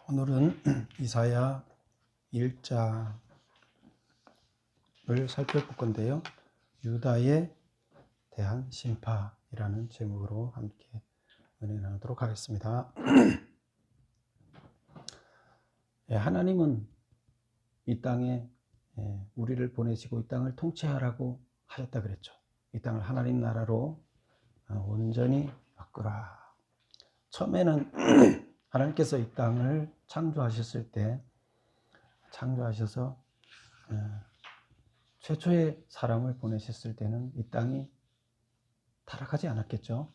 오늘은 이사야 1장을 살펴볼 건데요. 유다에 대한 심판이라는 제목으로 함께 은혜 나누도록 하겠습니다. 하나님은 이 땅에 우리를 보내시고 이 땅을 통치하라고 하셨다 그랬죠. 이 땅을 하나님 나라로 온전히 바꾸라. 처음에는 하나님께서 이 땅을 창조하셨을 때 창조하셔서 최초의 사람을 보내셨을 때는 이 땅이 타락하지 않았겠죠.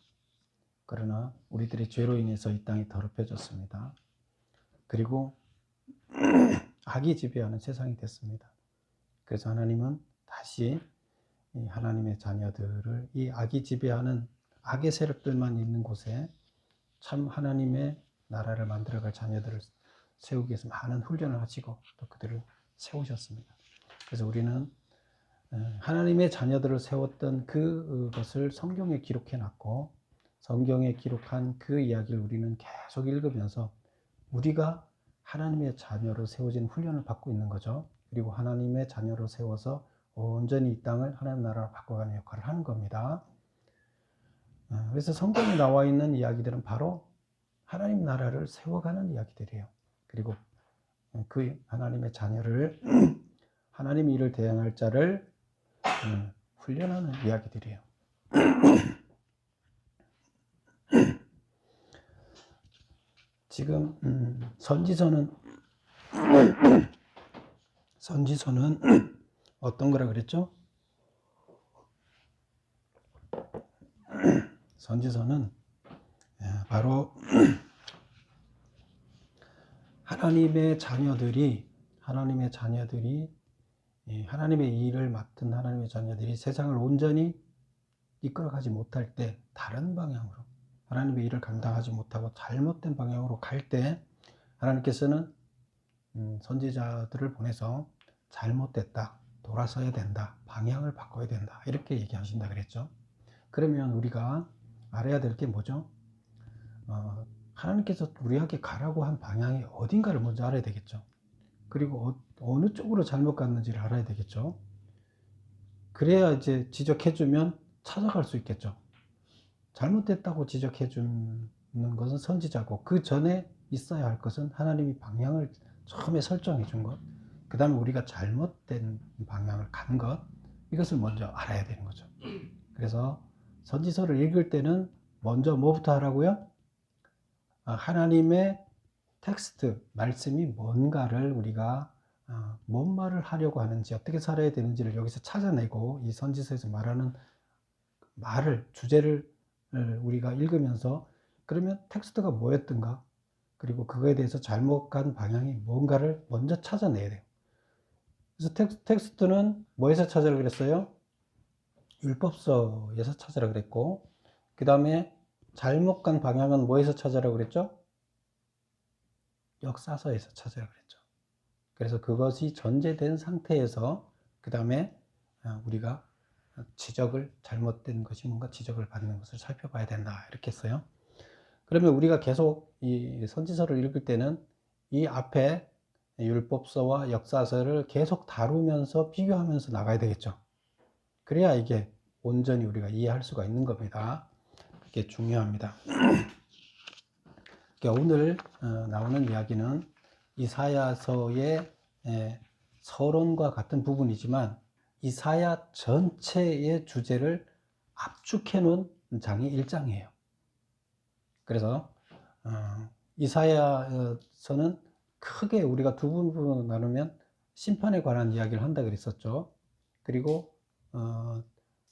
그러나 우리들의 죄로 인해서 이 땅이 더럽혀졌습니다. 그리고 악이 지배하는 세상이 됐습니다. 그래서 하나님은 다시 이 하나님의 자녀들을 이 악이 지배하는 악의 세력들만 있는 곳에 참 하나님의 나라를 만들어갈 자녀들을 세우기 위해서 많은 훈련을 하시고 또 그들을 세우셨습니다. 그래서 우리는 하나님의 자녀들을 세웠던 그것을 성경에 기록해 놨고 성경에 기록한 그 이야기를 우리는 계속 읽으면서 우리가 하나님의 자녀로 세워진 훈련을 받고 있는 거죠. 그리고 하나님의 자녀로 세워서 온전히 이 땅을 하나님 나라로 바꿔가는 역할을 하는 겁니다. 그래서 성경에 나와 있는 이야기들은 바로 하나님 나라를 세워가는 이야기들이에요. 그리고 그 하나님의 자녀를 하나님의 일을 대행할 자를 훈련하는 이야기들이에요. 지금 선지서는 어떤 거라 그랬죠? 선지서는 바로 하나님의 자녀들이 하나님의 일을 맡은 하나님의 자녀들이 세상을 온전히 이끌어가지 못할 때 다른 방향으로 하나님의 일을 감당하지 못하고 잘못된 방향으로 갈 때 하나님께서는 선지자들을 보내서 잘못됐다, 돌아서야 된다, 방향을 바꿔야 된다 이렇게 얘기하신다 그랬죠. 그러면 우리가 알아야 될 게 뭐죠? 하나님께서 우리에게 가라고 한 방향이 어딘가를 먼저 알아야 되겠죠. 그리고 어느 쪽으로 잘못 갔는지를 알아야 되겠죠. 그래야 이제 지적해주면 찾아갈 수 있겠죠. 잘못됐다고 지적해주는 것은 선지자고 그 전에 있어야 할 것은 하나님이 방향을 처음에 설정해 준 것, 그 다음에 우리가 잘못된 방향을 간 것, 이것을 먼저 알아야 되는 거죠. 그래서 선지서를 읽을 때는 먼저 뭐부터 하라고요? 하나님의 텍스트, 말씀이 뭔가를 우리가 뭔 말을 하려고 하는지 어떻게 살아야 되는지를 여기서 찾아내고 이 선지서에서 말하는 말을, 주제를 우리가 읽으면서 그러면 텍스트가 뭐였던가 그리고 그거에 대해서 잘못 간 방향이 뭔가를 먼저 찾아내야 돼요. 그래서 텍스트는 뭐에서 찾으라 그랬어요? 율법서에서 찾으라 그랬고 그 다음에 잘못 간 방향은 뭐에서 찾으라 그랬죠? 역사서에서 찾으라 그랬죠. 그래서 그것이 전제된 상태에서 그 다음에 우리가 잘못된 것이 뭔가 지적을 받는 것을 살펴봐야 된다 이렇게 했어요. 그러면 우리가 계속 이 선지서를 읽을 때는 이 앞에 율법서와 역사서를 계속 다루면서 비교하면서 나가야 되겠죠. 그래야 이게 온전히 우리가 이해할 수가 있는 겁니다. 그게 중요합니다. 오늘 나오는 이야기는 이사야서의 서론과 같은 부분이지만 이사야 전체의 주제를 압축해 놓은 장이 1장이에요. 그래서 이사야서는 크게 우리가 두 부분으로 나누면 심판에 관한 이야기를 한다 그랬었죠. 그리고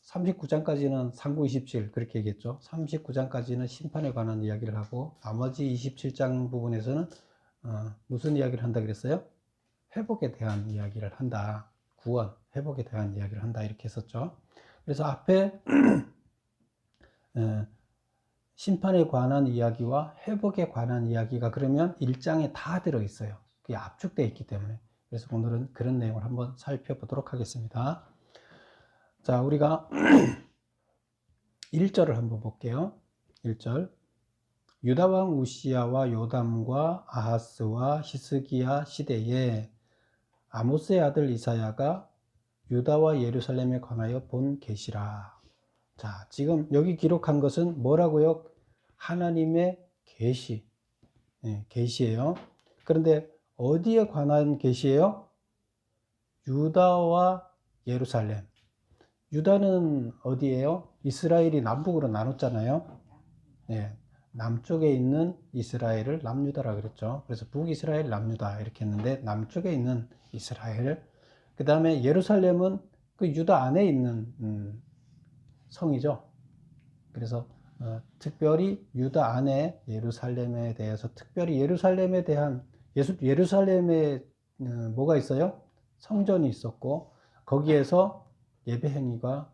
39장까지는 상고 27 그렇게 얘기했죠. 39장까지는 심판에 관한 이야기를 하고 나머지 27장 부분에서는 무슨 이야기를 한다 그랬어요? 회복에 대한 이야기를 한다. 구원, 회복에 대한 이야기를 한다 이렇게 했었죠. 그래서 앞에 심판에 관한 이야기와 회복에 관한 이야기가 그러면 1장에 다 들어있어요. 그게 압축되어 있기 때문에. 그래서 오늘은 그런 내용을 한번 살펴보도록 하겠습니다. 자, 우리가 1절을 한번 볼게요. 1절. 유다 왕 우시야와 요담과 아하스와 히스기야 시대에 아모스의 아들 이사야가 유다와 예루살렘에 관하여 본 계시라. 자, 지금 여기 기록한 것은 뭐라고요? 하나님의 계시, 계시예요. 그런데 어디에 관한 계시예요? 유다와 예루살렘. 유다는 어디예요? 이스라엘이 남북으로 나눴잖아요. 네, 남쪽에 있는 이스라엘을 남유다라 그랬죠. 그래서 북이스라엘, 남유다 이렇게 했는데 남쪽에 있는 이스라엘. 그 다음에 예루살렘은 그 유다 안에 있는 성이죠. 그래서 특별히 유다 안에 예루살렘에 대해서 특별히 예루살렘에 대한 예루살렘에 뭐가 있어요? 성전이 있었고 거기에서 예배 행위가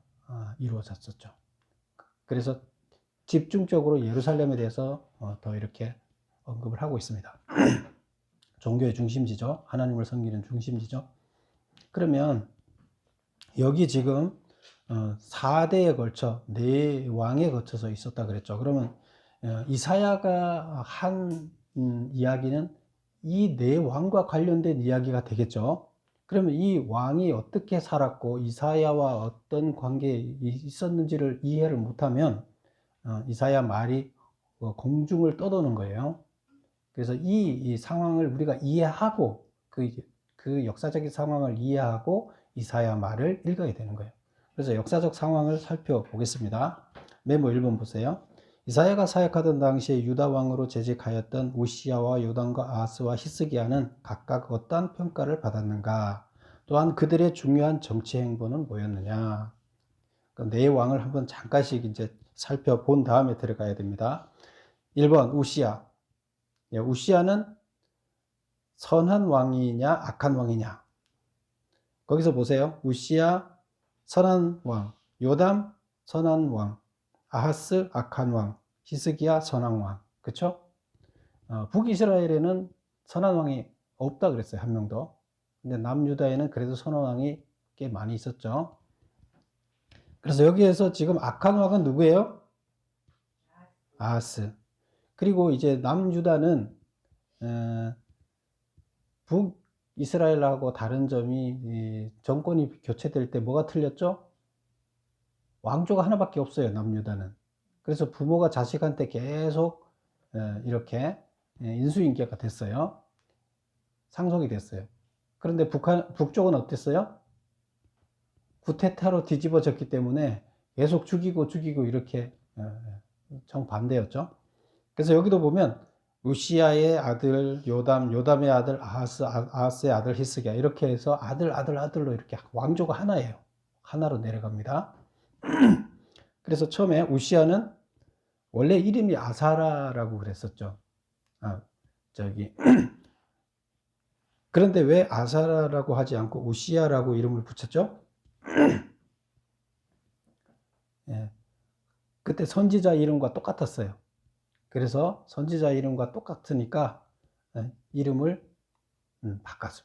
이루어졌었죠. 그래서 집중적으로 예루살렘에 대해서 더 이렇게 언급을 하고 있습니다. 종교의 중심지죠. 하나님을 섬기는 중심지죠. 그러면 여기 지금 4대에 걸쳐 4왕에 거쳐서 있었다 그랬죠. 그러면 이사야가 한 이야기는 이 4왕과 관련된 이야기가 되겠죠. 그러면 이 왕이 어떻게 살았고 이사야와 어떤 관계에 있었는지를 이해를 못하면 이사야 말이 공중을 떠도는 거예요. 그래서 이 상황을 우리가 이해하고 그 역사적인 상황을 이해하고 이사야 말을 읽어야 되는 거예요. 그래서 역사적 상황을 살펴보겠습니다. 메모 1번 보세요. 이사야가 사역하던 당시에 유다 왕으로 재직하였던 우시야와 요담과 아하스와 히스기야는 각각 어떠한 평가를 받았는가? 또한 그들의 중요한 정치 행보는 뭐였느냐? 네 왕을 한번 잠깐씩 이제 살펴본 다음에 들어가야 됩니다. 1번 우시야. 우시야는 선한 왕이냐 악한 왕이냐? 거기서 보세요. 우시야 선한 왕, 요담 선한 왕, 아하스 악한 왕, 히스기야 선한 왕. 그렇죠? 북이스라엘에는 선한 왕이 없다 그랬어요. 한 명도. 근데 남유다에는 그래도 선한 왕이 꽤 많이 있었죠. 그래서 여기에서 지금 악한 왕은 누구예요? 아하스. 그리고 이제 남유다는 북이스라엘하고 다른 점이 정권이 교체될 때 뭐가 틀렸죠? 왕조가 하나밖에 없어요. 남유다는. 그래서 부모가 자식한테 계속 이렇게 인수인계가 됐어요. 상속이 됐어요. 그런데 북쪽은 어땠어요? 구테타로 뒤집어졌기 때문에 계속 죽이고 이렇게 정반대였죠. 그래서 여기도 보면 우시야의 아들 요담, 요담의 아들 아하스, 아하스의 아들 히스기야 이렇게 해서 아들로 이렇게 왕조가 하나예요. 하나로 내려갑니다. 그래서 처음에 우시야는 원래 이름이 아사라라고 그랬었죠. 그런데 왜 아사라라고 하지 않고 우시야라고 이름을 붙였죠? 예, 그때 선지자 이름과 똑같았어요. 그래서 선지자 이름과 똑같으니까 이름을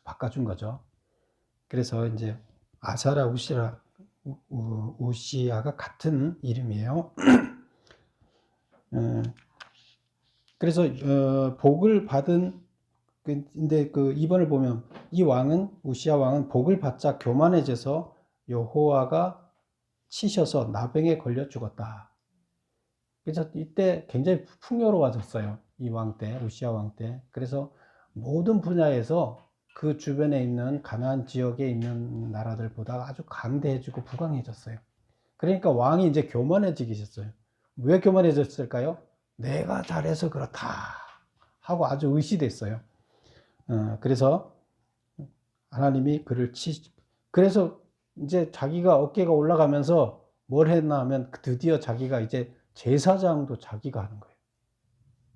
바꿔준 거죠. 그래서 이제 아사라 우시야가 같은 이름이에요. 그래서 복을 받은 근데 그 2번을 보면 이 왕은 우시야 왕은 복을 받자 교만해져서 여호와가 치셔서 나병에 걸려 죽었다. 그래서 이때 굉장히 풍요로워졌어요. 이 왕 때, 우시야 왕 때. 그래서 모든 분야에서 그 주변에 있는 가나안 지역에 있는 나라들보다 아주 강대해지고 부강해졌어요. 그러니까 왕이 이제 교만해지기 시작했어요. 왜 교만해졌을까요? 내가 잘해서 그렇다 하고 아주 의시됐어요. 그래서 하나님이 그를 그래서 이제 자기가 어깨가 올라가면서 뭘 했나 하면 드디어 자기가 이제 제사장도 자기가 하는 거예요.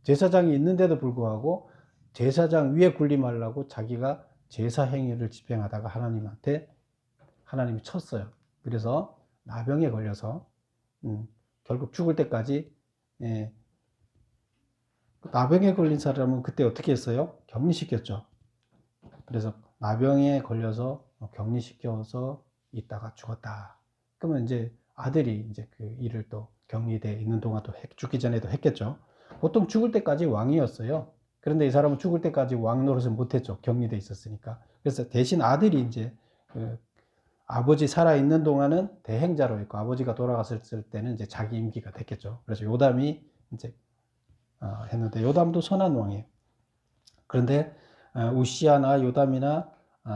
제사장이 있는데도 불구하고 제사장 위에 군림하려고 자기가 제사 행위를 집행하다가 하나님이 쳤어요. 그래서 나병에 걸려서 결국 죽을 때까지 나병에 걸린 사람은 그때 어떻게 했어요? 격리시켰죠. 그래서 나병에 걸려서 격리시켜서 있다가 죽었다. 그러면 이제 아들이 이제 그 일을 또 격리돼 있는 동안 또 죽기 전에도 했겠죠. 보통 죽을 때까지 왕이었어요. 그런데 이 사람은 죽을 때까지 왕 노릇을 못했죠. 격리돼 있었으니까. 그래서 대신 아들이 이제 아버지 살아있는 동안은 대행자로 있고, 아버지가 돌아갔을 때는 이제 자기 임기가 됐겠죠. 그래서 요담이 이제 했는데, 요담도 선한 왕이에요. 그런데 우시아나 요담이나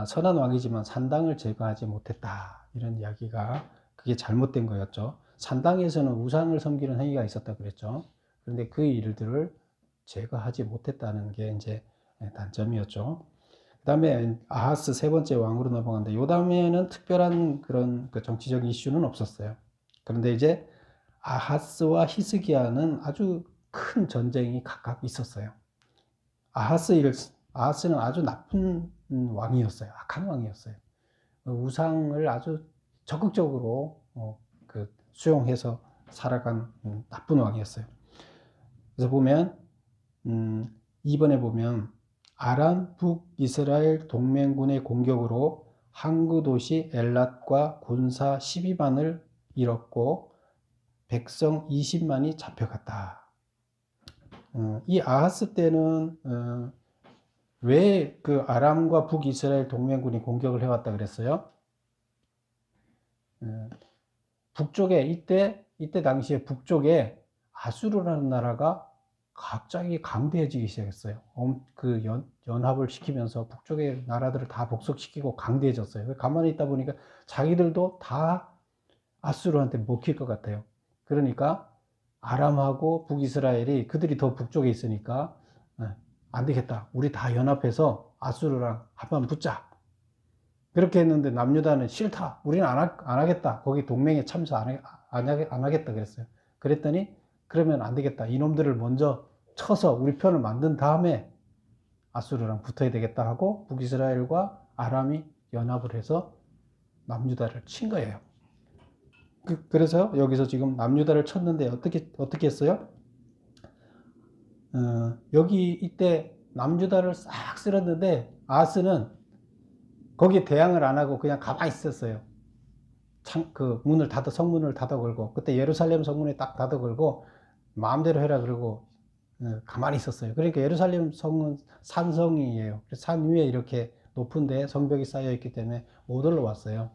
선한 왕이지만 산당을 제거하지 못했다, 이런 이야기가, 그게 잘못된 거였죠. 산당에서는 우상을 섬기는 행위가 있었다 그랬죠. 그런데 그 일들을 제거하지 못했다는 게 이제 단점이었죠. 그 다음에 아하스 세 번째 왕으로 넘어가는데, 요담에는 특별한 그런 정치적 이슈는 없었어요. 그런데 이제 아하스와 히스기야는 아주 큰 전쟁이 각각 있었어요. 아하스는 아주 나쁜 왕이었어요. 악한 왕이었어요. 우상을 아주 적극적으로 수용해서 살아간 나쁜 왕이었어요. 그래서 보면 2번에 보면 아람 북이스라엘 동맹군의 공격으로 항구 도시 엘랏과 군사 12만을 잃었고 백성 20만이 잡혀갔다. 이 아하스 때는 왜 그 아람과 북이스라엘 동맹군이 공격을 해왔다 그랬어요? 북쪽에 이때 당시에 북쪽에 아수르라는 나라가 갑자기 강대해지기 시작했어요. 연합을 시키면서 북쪽의 나라들을 다 복속시키고 강대해졌어요. 가만히 있다 보니까 자기들도 다 아수르한테 먹힐 것 같아요. 그러니까 아람하고 북이스라엘이, 그들이 더 북쪽에 있으니까 안 되겠다, 우리 다 연합해서 아수르랑 한번 붙자. 그렇게 했는데 남유다는 싫다, 우리는 안 하겠다, 거기 동맹에 참석 안 하겠다 그랬어요. 그랬더니 그러면 안 되겠다, 이놈들을 먼저 쳐서 우리 편을 만든 다음에 아수르랑 붙어야 되겠다 하고 북이스라엘과 아람이 연합을 해서 남유다를 친 거예요. 그래서 여기서 지금 남유다를 쳤는데 어떻게 했어요? 여기 이때 남유다를 싹 쓸었는데 아하스는 거기에 대항을 안 하고 그냥 가만히 있었어요. 성문을 닫아 걸고, 그때 예루살렘 성문에 딱 닫아 걸고 마음대로 해라 그러고 가만히 있었어요. 그러니까 예루살렘 성은 산성이에요. 산 위에 이렇게 높은데 성벽이 쌓여 있기 때문에 못 올라왔어요.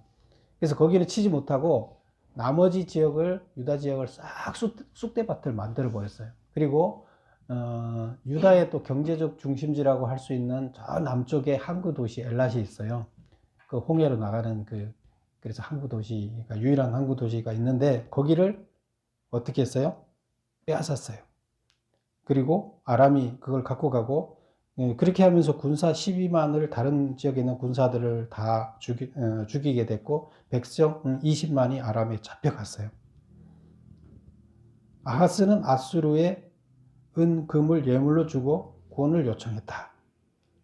그래서 거기를 치지 못하고 나머지 지역을, 유다 지역을 싹 쑥대밭을 만들어 버렸어요. 그리고 유다의 또 경제적 중심지라고 할 수 있는 저 남쪽에 항구 도시 엘랏이 있어요. 그 홍해로 나가는 그래서 항구 도시가, 유일한 항구 도시가 있는데 거기를 어떻게 했어요? 빼앗았어요. 그리고 아람이 그걸 갖고 가고, 그렇게 하면서 군사 12만을, 다른 지역에 있는 군사들을 다 죽이게 됐고 백성 20만이 아람에 잡혀갔어요. 아하스는 아수르에 은, 금을 예물로 주고 구원을 요청했다.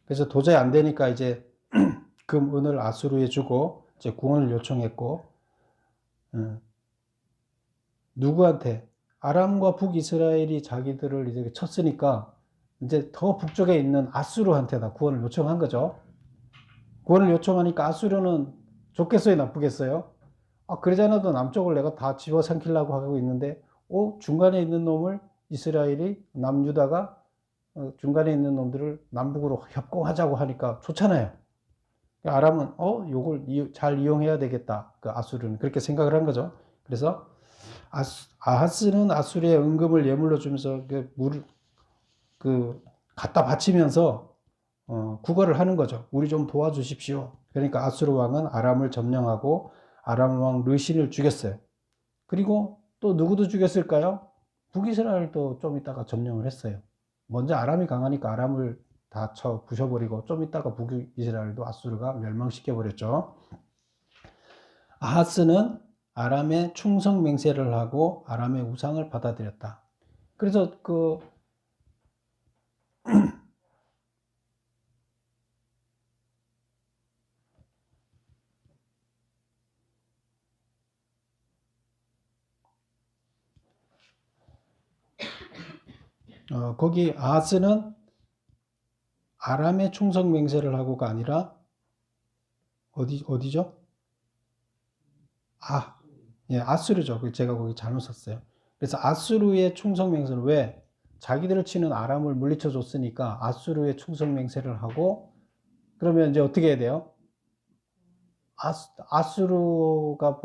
그래서 도저히 안 되니까 이제 금, 은을 아수르에 주고 이제 구원을 요청했고, 누구한테? 아람과 북이스라엘이 자기들을 이제 쳤으니까 이제 더 북쪽에 있는 아수르한테다 구원을 요청한 거죠. 구원을 요청하니까 아수르는 좋겠어요, 나쁘겠어요? 그러잖아도 남쪽을 내가 다 집어삼키려고 하고 있는데, 중간에 있는 놈을 이스라엘이, 남유다가 중간에 있는 놈들을 남북으로 협공하자고 하니까 좋잖아요. 아람은 요걸 잘 이용해야 되겠다. 아수르는 그렇게 생각을 한 거죠. 그래서 아하스는 아수르의 은금을 예물로 주면서 갖다 바치면서 구걸을 하는 거죠. 우리 좀 도와주십시오. 그러니까 아수르 왕은 아람을 점령하고 아람 왕 르신을 죽였어요. 그리고 또 누구도 죽였을까요? 북이스라엘도 좀 있다가 점령을 했어요. 먼저 아람이 강하니까 아람을 다 부셔버리고 좀 있다가 북이스라엘도 아수르가 멸망시켜버렸죠. 아하스는 아람의 충성 맹세를 하고 아람의 우상을 받아들였다. 그래서 거기 아하스는 아람의 충성 맹세를 하고가 아니라 어디죠? 예, 아수르죠. 제가 거기 잘못 썼어요. 그래서 아수르의 충성 맹세를, 왜? 자기들을 치는 아람을 물리쳐 줬으니까 아수르의 충성 맹세를 하고, 그러면 이제 어떻게 해야 돼요? 아수르가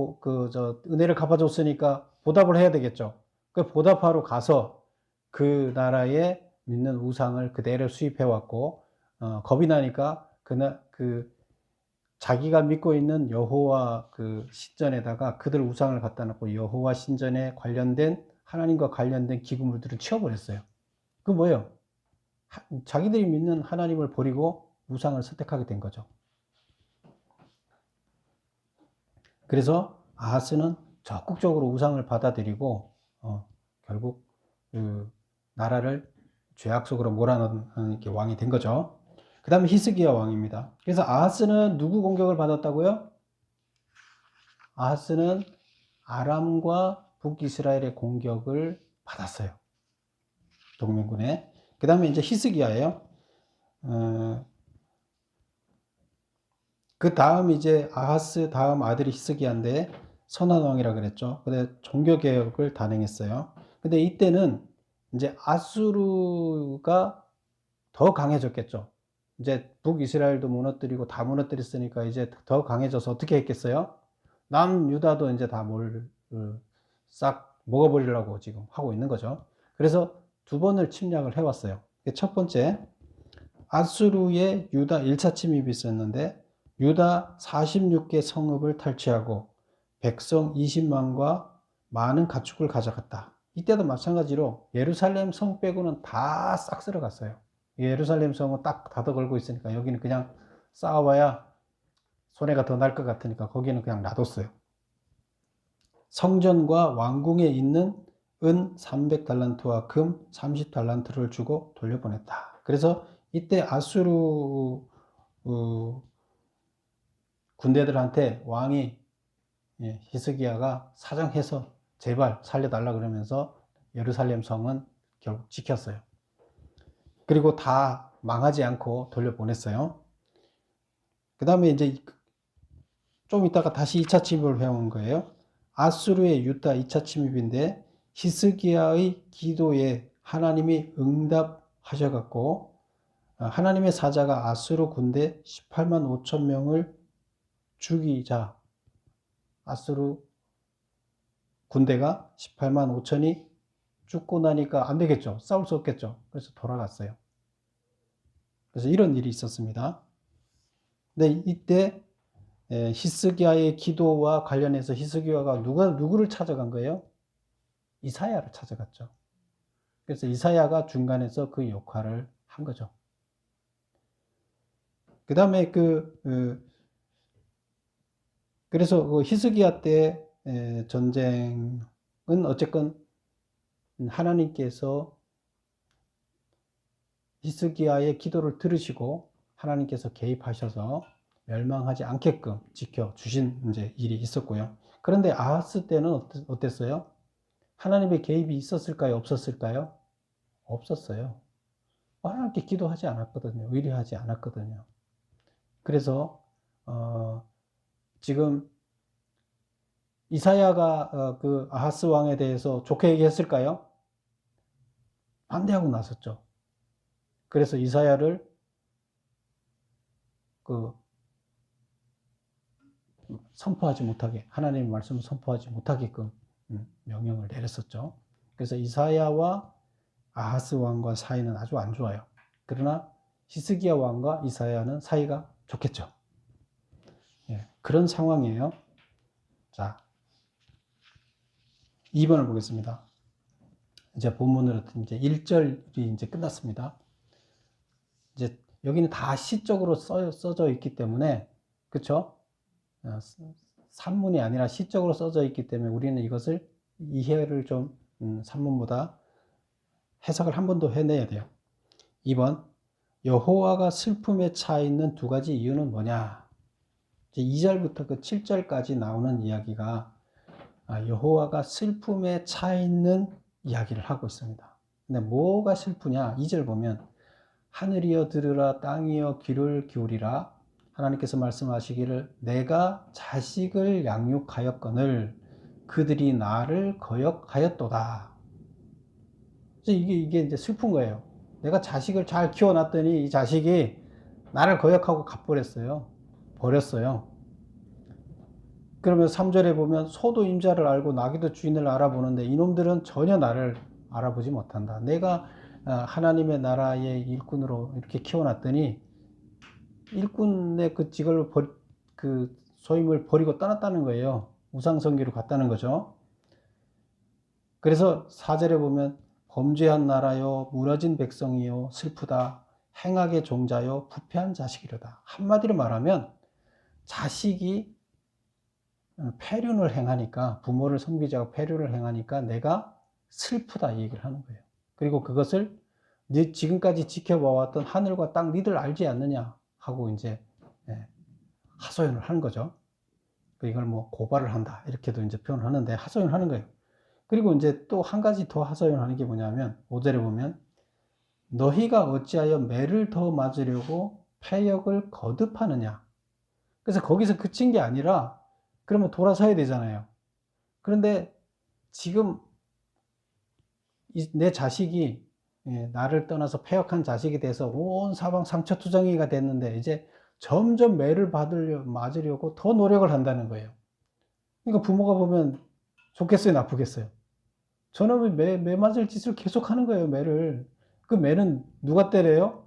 은혜를 갚아줬으니까 보답을 해야 되겠죠. 그 보답하러 가서 그 나라에 믿는 우상을 그대로 수입해 왔고, 겁이 나니까 자기가 믿고 있는 여호와 그 신전에다가 그들 우상을 갖다 놓고 여호와 신전에 관련된 하나님과 관련된 기구물들을 치워버렸어요. 그 뭐예요? 자기들이 믿는 하나님을 버리고 우상을 선택하게 된 거죠. 그래서 아하스는 적극적으로 우상을 받아들이고 결국 그 나라를 죄악 속으로 몰아넣는 왕이 된 거죠. 그 다음에 히스기야 왕입니다. 그래서 아하스는 누구 공격을 받았다고요? 아하스는 아람과 북이스라엘의 공격을 받았어요. 동맹군에. 그 다음에 이제 히스기야예요. 그 다음 이제 아하스 다음 아들이 히스기야인데 선한 왕이라 그랬죠. 근데 종교 개혁을 단행했어요. 근데 이때는 이제 아수르가 더 강해졌겠죠. 이제 북이스라엘도 무너뜨리고 다 무너뜨렸으니까 이제 더 강해져서 어떻게 했겠어요? 남유다도 이제 다 싹 먹어버리려고 지금 하고 있는 거죠. 그래서 두 번을 침략을 해왔어요. 첫 번째, 아수르의 유다 1차 침입이 있었는데 유다 46개 성읍을 탈취하고 백성 20만과 많은 가축을 가져갔다. 이때도 마찬가지로 예루살렘 성 빼고는 다 싹 쓸어갔어요. 예루살렘 성은 딱 닫아 걸고 있으니까 여기는 그냥 싸워봐야 손해가 더 날 것 같으니까 거기는 그냥 놔뒀어요. 성전과 왕궁에 있는 은 300달란트와 금 30달란트를 주고 돌려보냈다. 그래서 이때 아수르 군대들한테 왕이 히스기야가 사정해서 제발 살려달라 그러면서 예루살렘 성은 결국 지켰어요. 그리고 다 망하지 않고 돌려보냈어요. 그 다음에 이제 좀 이따가 다시 2차 침입을 해온 거예요. 아수르의 유다 2차 침입인데 히스기야의 기도에 하나님이 응답하셔갖고 하나님의 사자가 아수르 군대 18만 5천 명을 죽이자 아수르 군대가 18만 5천이 죽고 나니까 안 되겠죠. 싸울 수 없겠죠. 그래서 돌아갔어요. 그래서 이런 일이 있었습니다. 근데 이때 히스기야의 기도와 관련해서 히스기야가 누구를 찾아간 거예요? 이사야를 찾아갔죠. 그래서 이사야가 중간에서 그 역할을 한 거죠. 그 다음에 그래서 그 히스기야 때 전쟁은 어쨌건 하나님께서 히스기야의 기도를 들으시고 하나님께서 개입하셔서 멸망하지 않게끔 지켜주신 이제 일이 있었고요. 그런데 아하스 때는 어땠어요? 하나님의 개입이 있었을까요? 없었을까요? 없었어요. 하나님께 기도하지 않았거든요. 의뢰하지 않았거든요. 그래서 지금 이사야가 그 아하스 왕에 대해서 좋게 얘기했을까요? 반대하고 나섰죠. 그래서 이사야를 선포하지 못하게, 하나님의 말씀을 선포하지 못하게끔 명령을 내렸었죠. 그래서 이사야와 아하스 왕과 사이는 아주 안 좋아요. 그러나 히스기야 왕과 이사야는 사이가 좋겠죠. 그런 상황이에요. 자, 2번을 보겠습니다. 이제 본문으로 이제 1절이 이제 끝났습니다. 이제 여기는 다 시적으로 써져 있기 때문에, 그쵸? 산문이 아니라 시적으로 써져 있기 때문에 우리는 이것을 이해를 좀 산문보다 해석을 한 번 더 해내야 돼요. 2번, 여호와가 슬픔에 차 있는 두 가지 이유는 뭐냐? 이제 2절부터 그 7절까지 나오는 이야기가 여호와가 슬픔에 차 있는 이야기를 하고 있습니다. 근데 뭐가 슬프냐? 2절 보면 하늘이여 들으라, 땅이여 귀를 기울이라. 하나님께서 말씀하시기를 내가 자식을 양육하였거늘 그들이 나를 거역하였도다. 이게 이제 슬픈 거예요. 내가 자식을 잘 키워놨더니 이 자식이 나를 거역하고 가버렸어요. 버렸어요. 그러면 3절에 보면 소도 임자를 알고 나귀도 주인을 알아보는데 이놈들은 전혀 나를 알아보지 못한다. 내가 하나님의 나라의 일꾼으로 이렇게 키워놨더니 일꾼의 그 직을 그 소임을 버리고 떠났다는 거예요. 우상성기로 갔다는 거죠. 그래서 4절에 보면 범죄한 나라요 무너진 백성이요 슬프다 행악의 종자요 부패한 자식이로다. 한마디로 말하면 자식이 폐륜을 행하니까, 부모를 섬기지 않고 폐륜을 행하니까 내가 슬프다 이 얘기를 하는 거예요. 그리고 그것을 네 지금까지 지켜봐왔던 하늘과 땅 니들 알지 않느냐 하고 이제 하소연을 하는 거죠. 이걸 뭐 고발을 한다 이렇게도 이제 표현을 하는데 하소연을 하는 거예요. 그리고 이제 또 한 가지 더 하소연하는 게 뭐냐면 5절에 보면 너희가 어찌하여 매를 더 맞으려고 패역을 거듭하느냐. 그래서 거기서 그친 게 아니라 그러면 돌아서야 되잖아요. 그런데 지금 내 자식이 나를 떠나서 패역한 자식이 돼서 온 사방 상처투성이가 됐는데 이제 점점 매를 맞으려고 더 노력을 한다는 거예요. 그러니까 부모가 보면 좋겠어요, 나쁘겠어요? 저놈이 매 맞을 짓을 계속 하는 거예요, 매를. 그 매는 누가 때려요?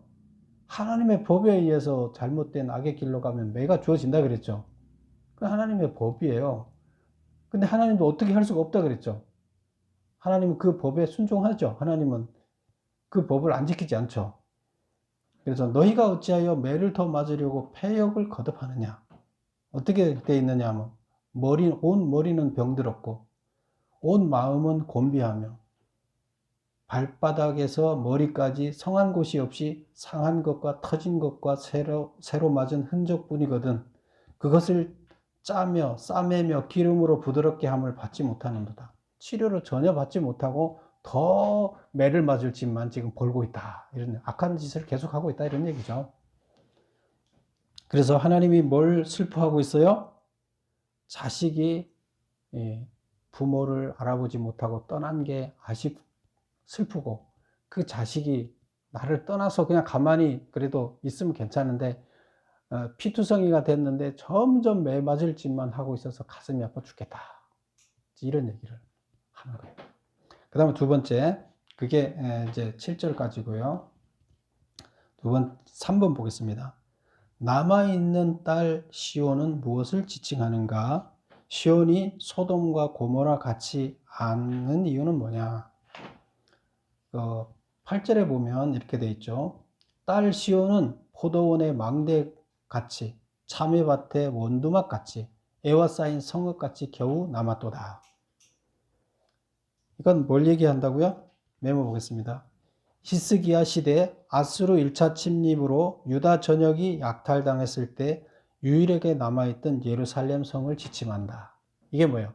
하나님의 법에 의해서 잘못된 악의 길로 가면 매가 주어진다 그랬죠. 그 하나님의 법이에요. 근데 하나님도 어떻게 할 수가 없다 그랬죠. 하나님은 그 법에 순종하죠. 하나님은 그 법을 안 지키지 않죠. 그래서 너희가 어찌하여 매를 더 맞으려고 패역을 거듭하느냐. 어떻게 돼 있느냐 하면 온 머리는 병들었고 온 마음은 곤비하며 발바닥에서 머리까지 성한 곳이 없이 상한 것과 터진 것과 새로 맞은 흔적뿐이거든. 그것을 짜며 싸매며 기름으로 부드럽게 함을 받지 못하는도다. 치료를 전혀 받지 못하고 더 매를 맞을 짓만 지금 벌고 있다. 이런 악한 짓을 계속하고 있다. 이런 얘기죠. 그래서 하나님이 뭘 슬퍼하고 있어요? 자식이 부모를 알아보지 못하고 떠난 게 슬프고 그 자식이 나를 떠나서 그냥 가만히 그래도 있으면 괜찮은데 피투성이가 됐는데 점점 매 맞을 짓만 하고 있어서 가슴이 아파 죽겠다. 이런 얘기를 하는 거예요. 그 다음에 두 번째, 그게 이제 7절까지고요. 3번 보겠습니다. 남아있는 딸 시온은 무엇을 지칭하는가? 시온이 소돔과 고모라 같이 않는 이유는 뭐냐? 8절에 보면 이렇게 돼 있죠. 딸 시온은 포도원의 망대 같이 참외밭의 원두막 같이 애와 쌓인 성읍 같이 겨우 남았도다. 이건 뭘 얘기한다고요? 메모 보겠습니다. 히스기야 시대 아수르 1차 침입으로 유다 전역이 약탈당했을 때 유일하게 남아있던 예루살렘 성을 지칭한다. 이게 뭐예요?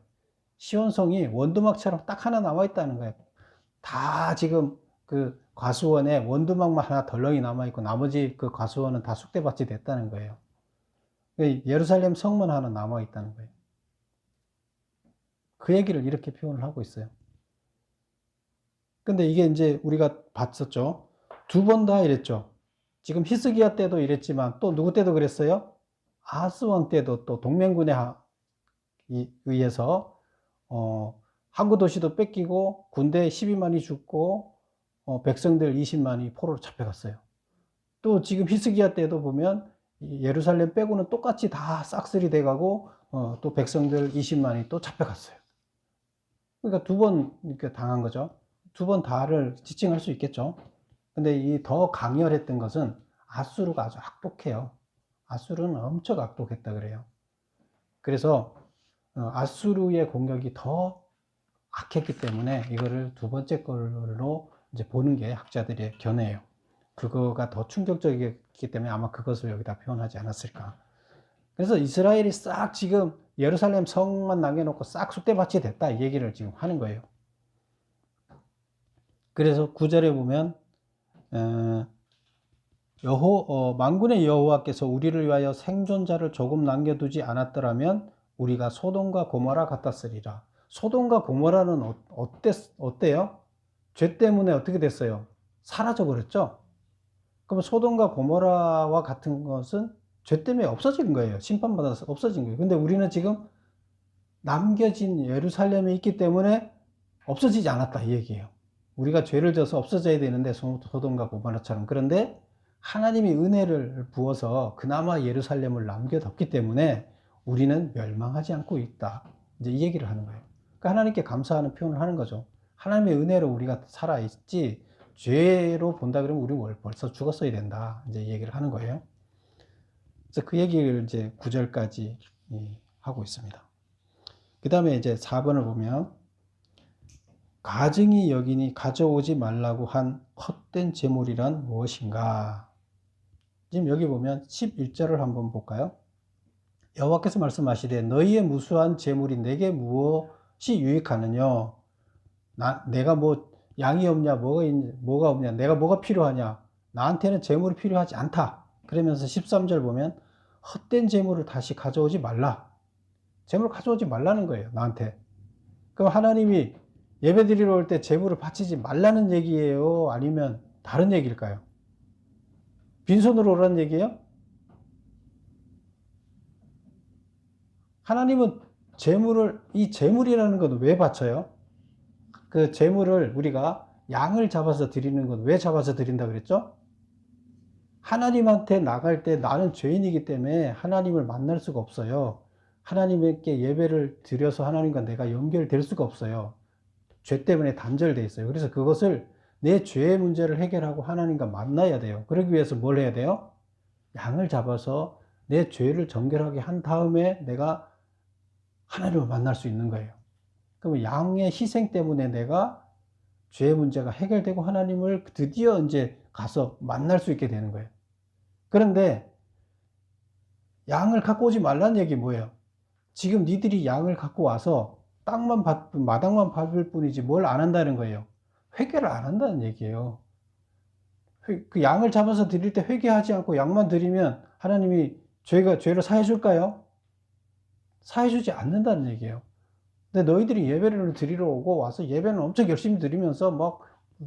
시온성이 원두막처럼 딱 하나 남아있다는 거예요. 다 지금 그 과수원에 원두막만 하나 덜렁이 남아있고 나머지 그 과수원은 다 쑥대밭이 됐다는 거예요. 예루살렘 성만 하나 남아있다는 거예요. 그 얘기를 이렇게 표현을 하고 있어요. 근데 이게 이제 우리가 봤었죠. 두 번 다 이랬죠. 지금 히스기야 때도 이랬지만 또 누구 때도 그랬어요? 아하스 왕 때도 또 동맹군에 의해서 항구 도시도 뺏기고 군대 12만이 죽고 백성들 20만이 포로로 잡혀갔어요. 또 지금 히스기야 때도 보면 예루살렘 빼고는 똑같이 다 싹쓸이 돼가고 또 백성들 20만이 또 잡혀갔어요. 그러니까 두 번 이렇게 당한 거죠. 두 번 다를 지칭할 수 있겠죠. 근데 이 더 강렬했던 것은 아수르가 아주 악독해요. 아수르는 엄청 악독했다 그래요. 그래서 아수르의 공격이 더 악했기 때문에 이거를 두 번째 걸로 이제 보는 게 학자들의 견해예요. 그거가 더 충격적이기 때문에 아마 그것을 여기다 표현하지 않았을까. 그래서 이스라엘이 싹 지금 예루살렘 성만 남겨놓고 싹 쑥대밭이 됐다 이 얘기를 지금 하는 거예요. 그래서 9절에 보면 만군의 여호와께서 우리를 위하여 생존자를 조금 남겨두지 않았더라면 우리가 소돔과 고모라 같았으리라. 소돔과 고모라는 어때요? 죄 때문에 어떻게 됐어요? 사라져 버렸죠? 그럼 소돔과 고모라와 같은 것은 죄 때문에 없어진 거예요. 심판받아서 없어진 거예요. 근데 우리는 지금 남겨진 예루살렘에 있기 때문에 없어지지 않았다 이 얘기예요. 우리가 죄를 져서 없어져야 되는데 소돔과 고모라처럼. 그런데 하나님이 은혜를 부어서 그나마 예루살렘을 남겨뒀기 때문에 우리는 멸망하지 않고 있다. 이제 이 얘기를 하는 거예요. 그러니까 하나님께 감사하는 표현을 하는 거죠. 하나님의 은혜로 우리가 살아있지 죄로 본다 그러면 우리 벌써 죽었어야 된다. 이제 이 얘기를 하는 거예요. 그래서 그 얘기를 이제 9절까지 하고 있습니다. 그 다음에 이제 4번을 보면 가증이 여기니 가져오지 말라고 한 헛된 재물이란 무엇인가? 지금 여기 보면 11절을 한번 볼까요? 여호와께서 말씀하시되 너희의 무수한 재물이 내게 무엇이 유익하느냐? 내가 뭐 양이 없냐, 뭐가 없냐, 내가 뭐가 필요하냐? 나한테는 재물이 필요하지 않다. 그러면서 13절 보면 헛된 재물을 다시 가져오지 말라. 재물을 가져오지 말라는 거예요, 나한테. 그럼 하나님이 예배 드리러 올 때 재물을 바치지 말라는 얘기예요? 아니면 다른 얘기일까요? 빈손으로 오라는 얘기예요? 하나님은 이 재물이라는 건 왜 바쳐요? 그 재물을 우리가 양을 잡아서 드리는 건 왜 잡아서 드린다 그랬죠? 하나님한테 나갈 때 나는 죄인이기 때문에 하나님을 만날 수가 없어요. 하나님께 예배를 드려서 하나님과 내가 연결될 수가 없어요. 죄 때문에 단절되어 있어요. 그래서 그것을 내 죄의 문제를 해결하고 하나님과 만나야 돼요. 그러기 위해서 뭘 해야 돼요? 양을 잡아서 내 죄를 정결하게 한 다음에 내가 하나님을 만날 수 있는 거예요. 그럼 양의 희생 때문에 내가 죄의 문제가 해결되고 하나님을 드디어 이제 가서 만날 수 있게 되는 거예요. 그런데 양을 갖고 오지 말라는 얘기 뭐예요? 지금 니들이 양을 갖고 와서 마당만 밟을 뿐이지 뭘 안 한다는 거예요. 회개를 안 한다는 얘기예요. 그 양을 잡아서 드릴 때 회개하지 않고 양만 드리면 하나님이 죄를 사해 줄까요? 사해 주지 않는다는 얘기예요. 근데 너희들이 예배를 드리러 오고 와서 예배는 엄청 열심히 드리면서 막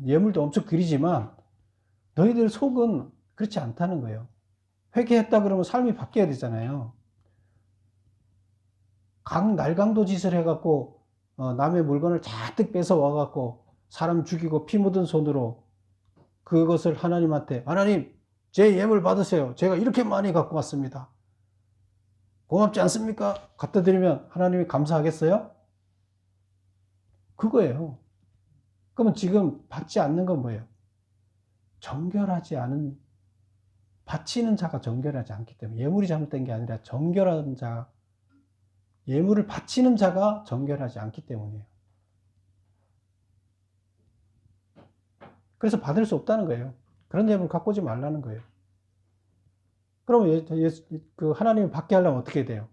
예물도 엄청 드리지만 너희들 속은 그렇지 않다는 거예요. 회개했다 그러면 삶이 바뀌어야 되잖아요. 날강도 짓을 해갖고 남의 물건을 잔뜩 뺏어 와갖고 사람 죽이고 피 묻은 손으로 그것을 하나님한테 하나님 제 예물 받으세요. 제가 이렇게 많이 갖고 왔습니다. 고맙지 않습니까? 갖다 드리면 하나님이 감사하겠어요? 그거예요. 그러면 지금 받지 않는 건 뭐예요? 바치는 자가 정결하지 않기 때문에 예물이 잘못된 게 아니라 정결한 자, 예물을 바치는 자가 정결하지 않기 때문이에요. 그래서 받을 수 없다는 거예요. 그런 예물 갖고 오지 말라는 거예요. 그러면 그 하나님을 받게 하려면 어떻게 돼요?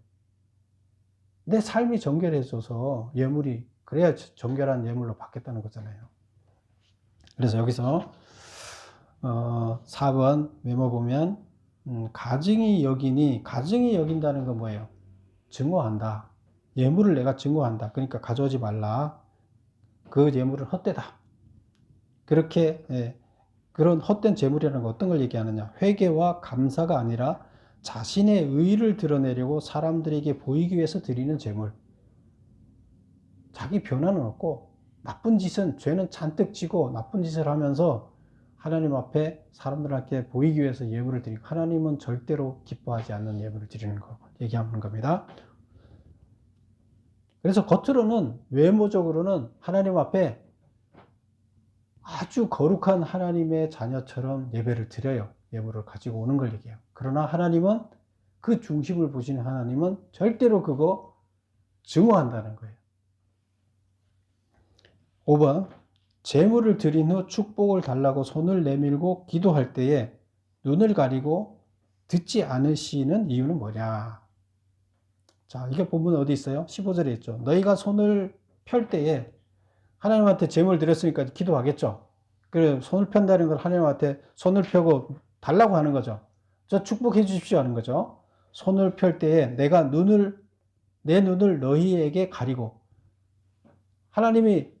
내 삶이 정결해져서 예물이 그래야 정결한 예물로 받겠다는 거잖아요. 그래서 여기서 4번 메모 보면 가증이 여긴다는 건 뭐예요? 증오한다. 예물을 내가 증오한다. 그러니까 가져오지 말라. 그 예물은 헛되다. 그렇게 그런 헛된 재물이라는 건 어떤 걸 얘기하느냐? 회개와 감사가 아니라 자신의 의의를 드러내려고 사람들에게 보이기 위해서 드리는 재물. 자기 변화는 없고 죄는 잔뜩 지고 나쁜 짓을 하면서 하나님 앞에 사람들한테 보이기 위해서 예물을 드리고 하나님은 절대로 기뻐하지 않는 예물을 드리는 거 얘기하는 겁니다. 그래서 겉으로는 외모적으로는 하나님 앞에 아주 거룩한 하나님의 자녀처럼 예배를 드려요. 예물을 가지고 오는 걸 얘기해요. 그러나 하나님은 그 중심을 보시는 하나님은 절대로 그거 증오한다는 거예요. 5번 제물을 드린 후 축복을 달라고 손을 내밀고 기도할 때에 눈을 가리고 듣지 않으시는 이유는 뭐냐? 자, 이게 본문 어디 있어요? 15절에 있죠. 너희가 손을 펼 때에 하나님한테 제물 드렸으니까 기도하겠죠. 그래 손을 편다는 걸 하나님한테 손을 펴고 달라고 하는 거죠. 저 축복해 주십시오 하는 거죠. 손을 펼 때에 내 눈을 너희에게 가리고 하나님이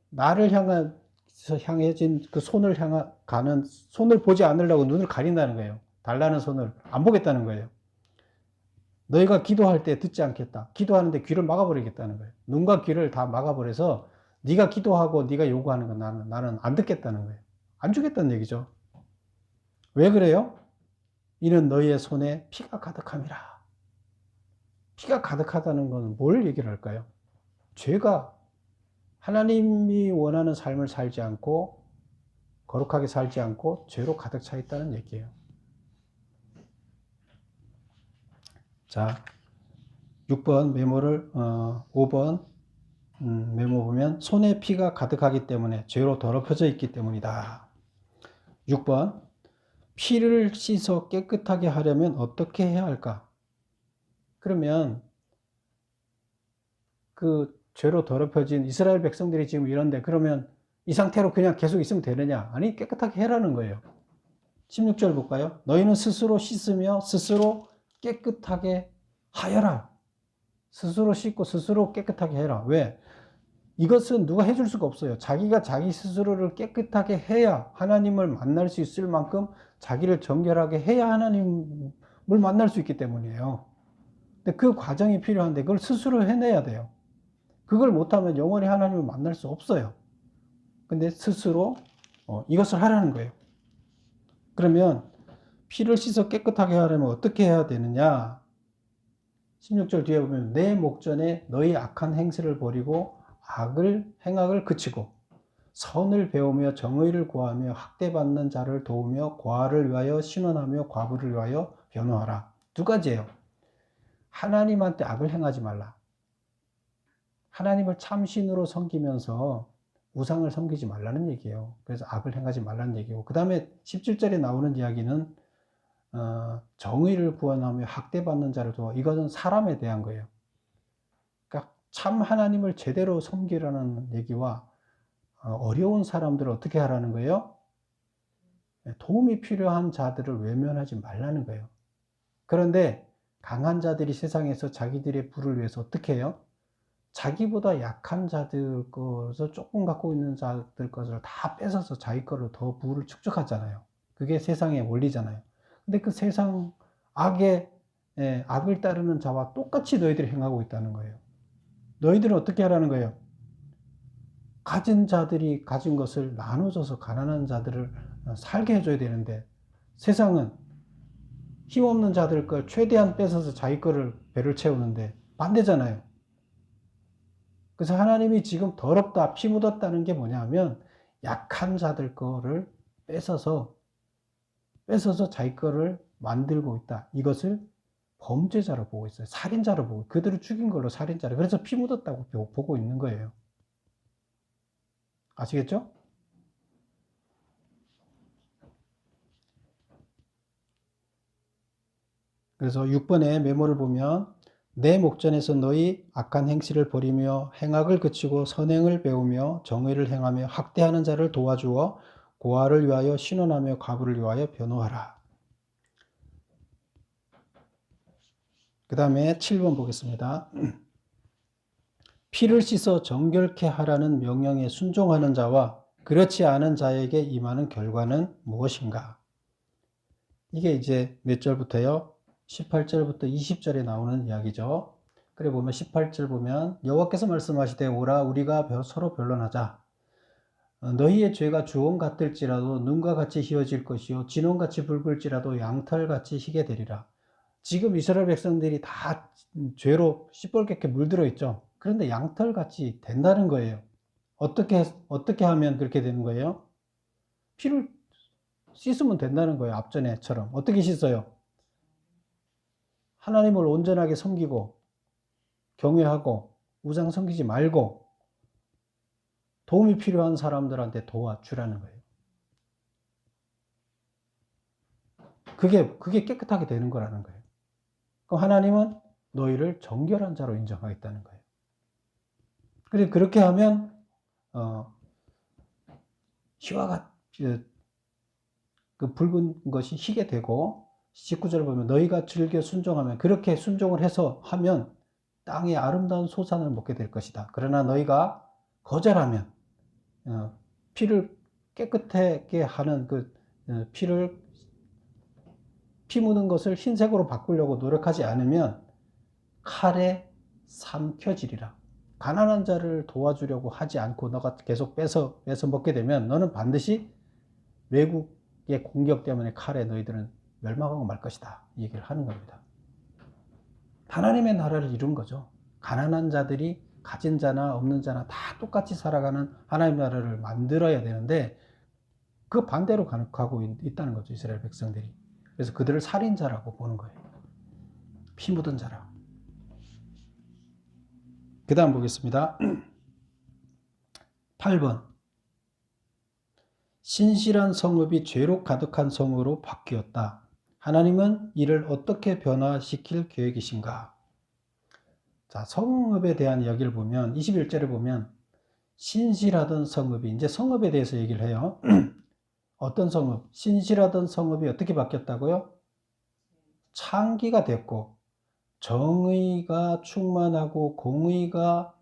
나를 향한 향해진 그 손을 가는, 손을 보지 않으려고 눈을 가린다는 거예요. 달라는 손을 안 보겠다는 거예요. 너희가 기도할 때 듣지 않겠다. 기도하는데 귀를 막아버리겠다는 거예요. 눈과 귀를 다 막아버려서 네가 기도하고 네가 요구하는 건 나는 안 듣겠다는 거예요. 안 주겠다는 얘기죠. 왜 그래요? 이는 너희의 손에 피가 가득함이라. 피가 가득하다는 건 뭘 얘기를 할까요? 죄가, 하나님이 원하는 삶을 살지 않고 거룩하게 살지 않고 죄로 가득 차 있다는 얘기예요. 자, 6번 메모를 5번 메모 보면 손에 피가 가득하기 때문에 죄로 더럽혀져 있기 때문이다. 6번 피를 씻어 깨끗하게 하려면 어떻게 해야 할까? 그러면 그 죄로 더럽혀진 이스라엘 백성들이 지금 이런데 그러면 이 상태로 그냥 계속 있으면 되느냐? 아니, 깨끗하게 해라는 거예요. 16절 볼까요? 너희는 스스로 씻으며 스스로 깨끗하게 하여라. 스스로 씻고 스스로 깨끗하게 해라. 왜? 이것은 누가 해줄 수가 없어요. 자기가 자기 스스로를 깨끗하게 해야 하나님을 만날 수 있을 만큼 자기를 정결하게 해야 하나님을 만날 수 있기 때문이에요. 근데 그 과정이 필요한데 그걸 스스로 해내야 돼요. 그걸 못하면 영원히 하나님을 만날 수 없어요. 근데 스스로 이것을 하라는 거예요. 그러면 피를 씻어 깨끗하게 하려면 어떻게 해야 되느냐? 16절 뒤에 보면 내 목전에 너희 악한 행실을 버리고 행악을 그치고 선을 배우며 정의를 구하며 학대받는 자를 도우며 고아를 위하여 신원하며 과부를 위하여 변호하라. 두 가지예요. 하나님한테 악을 행하지 말라. 하나님을 참신으로 섬기면서 우상을 섬기지 말라는 얘기예요. 그래서 악을 행하지 말라는 얘기고, 그 다음에 17절에 나오는 이야기는 정의를 구원하며 학대받는 자를 도와. 이것은 사람에 대한 거예요. 그러니까 참 하나님을 제대로 섬기라는 얘기와 어려운 사람들을 어떻게 하라는 거예요? 도움이 필요한 자들을 외면하지 말라는 거예요. 그런데 강한 자들이 세상에서 자기들의 부를 위해서 어떻게 해요? 자기보다 약한 자들 것을 조금 갖고 있는 자들 것을 다 뺏어서 자기 거를 더 부를 축적하잖아요. 그게 세상의 원리잖아요. 근데 그 세상 악을 따르는 자와 똑같이 너희들이 행하고 있다는 거예요. 너희들은 어떻게 하라는 거예요? 가진 자들이 가진 것을 나눠줘서 가난한 자들을 살게 해줘야 되는데 세상은 힘없는 자들 걸 최대한 뺏어서 자기 거를 배를 채우는데 반대잖아요. 그래서 하나님이 지금 더럽다, 피 묻었다는 게 뭐냐면 약한 자들 거를 뺏어서 자기 거를 만들고 있다. 이것을 범죄자로 보고 있어요. 살인자로 보고, 그들을 죽인 걸로 살인자로. 그래서 피 묻었다고 보고 있는 거예요. 아시겠죠? 그래서 6번의 메모를 보면 내 목전에서 너희 악한 행실을 버리며 행악을 그치고 선행을 배우며 정의를 행하며 학대하는 자를 도와주어 고아를 위하여 신원하며 과부를 위하여 변호하라. 그 다음에 7번 보겠습니다. 피를 씻어 정결케 하라는 명령에 순종하는 자와 그렇지 않은 자에게 임하는 결과는 무엇인가? 이게 이제 몇 절부터요? 18절부터 20절에 나오는 이야기죠. 그래 보면 18절 보면 여호와께서 말씀하시되 오라 우리가 서로 변론하자. 너희의 죄가 주홍 같을지라도 눈과 같이 희어질 것이요 진홍같이 붉을지라도 양털같이 희게 되리라. 지금 이스라엘 백성들이 다 죄로 시뻘겋게 물들어 있죠. 그런데 양털같이 된다는 거예요. 어떻게 하면 그렇게 되는 거예요? 피를 씻으면 된다는 거예요. 앞전에처럼. 어떻게 씻어요? 하나님을 온전하게 섬기고 경외하고 우상 섬기지 말고 도움이 필요한 사람들한테 도와주라는 거예요. 그게 깨끗하게 되는 거라는 거예요. 그럼 하나님은 너희를 정결한 자로 인정하겠다는 거예요. 그래 그렇게 하면 희와 같이 그 붉은 것이 희게 되고 19절을 보면 너희가 즐겨 순종하면 그렇게 순종을 해서 하면 땅의 아름다운 소산을 먹게 될 것이다. 그러나 너희가 거절하면 피를 깨끗하게 하는 피 묻은 것을 흰색으로 바꾸려고 노력하지 않으면 칼에 삼켜지리라. 가난한 자를 도와주려고 하지 않고 너가 계속 뺏어 먹게 되면 너는 반드시 외국의 공격 때문에 칼에 너희들은 멸망하고 말 것이다. 이 얘기를 하는 겁니다. 하나님의 나라를 이룬 거죠. 가난한 자들이 가진 자나 없는 자나 다 똑같이 살아가는 하나님의 나라를 만들어야 되는데 그 반대로 가고 있다는 거죠. 이스라엘 백성들이. 그래서 그들을 살인자라고 보는 거예요. 피 묻은 자라. 그 다음 보겠습니다. 8번. 신실한 성읍이 죄로 가득한 성으로 바뀌었다. 하나님은 이를 어떻게 변화시킬 계획이신가? 자, 성읍에 대한 이야기를 보면 21절을 보면 신실하던 성읍이, 이제 성읍에 대해서 얘기를 해요. 어떤 성읍? 신실하던 성읍이 어떻게 바뀌었다고요? 창기가 됐고 정의가 충만하고 공의가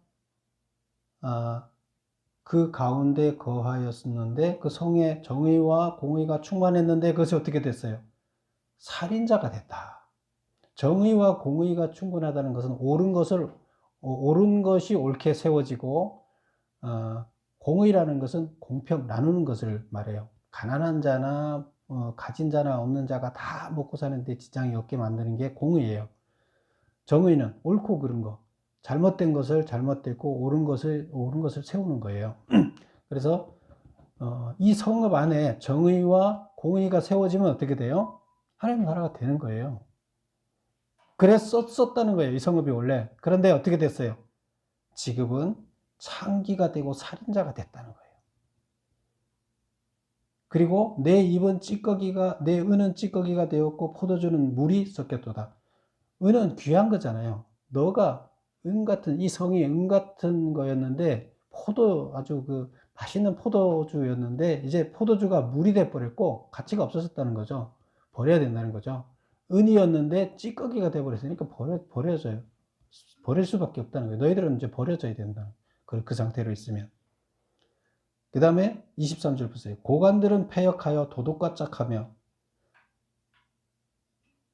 그 가운데 거하였었는데 그 성에 정의와 공의가 충만했는데 그것이 어떻게 됐어요? 살인자가 됐다. 정의와 공의가 충분하다는 것은 옳은 것이 옳게 세워지고 공의라는 것은 공평 나누는 것을 말해요. 가난한 자나 가진 자나 없는 자가 다 먹고 사는데 지장이 없게 만드는 게 공의예요. 정의는 옳고 그른 거, 잘못된 것을 잘못됐고 옳은 것을 세우는 거예요. 그래서 이 성읍 안에 정의와 공의가 세워지면 어떻게 돼요? 하나님 나라가 되는 거예요. 그래서 썼다는 거예요. 이 성읍이 원래. 그런데 어떻게 됐어요? 지금은 창기가 되고 살인자가 됐다는 거예요. 그리고 내 은은 찌꺼기가 되었고 포도주는 물이 섞였도다. 은은 귀한 거잖아요. 너가 이 성이 은 같은 거였는데 아주 맛있는 포도주였는데 이제 포도주가 물이 돼 버렸고 가치가 없어졌다는 거죠. 버려야 된다는 거죠. 은이었는데 찌꺼기가 돼 버렸으니까 버려져요. 버릴 수밖에 없다는 거예요. 너희들은 이제 버려져야 된다. 그 상태로 있으면. 그 다음에 23절 보세요. 고관들은 패역하여 도둑과 짝하며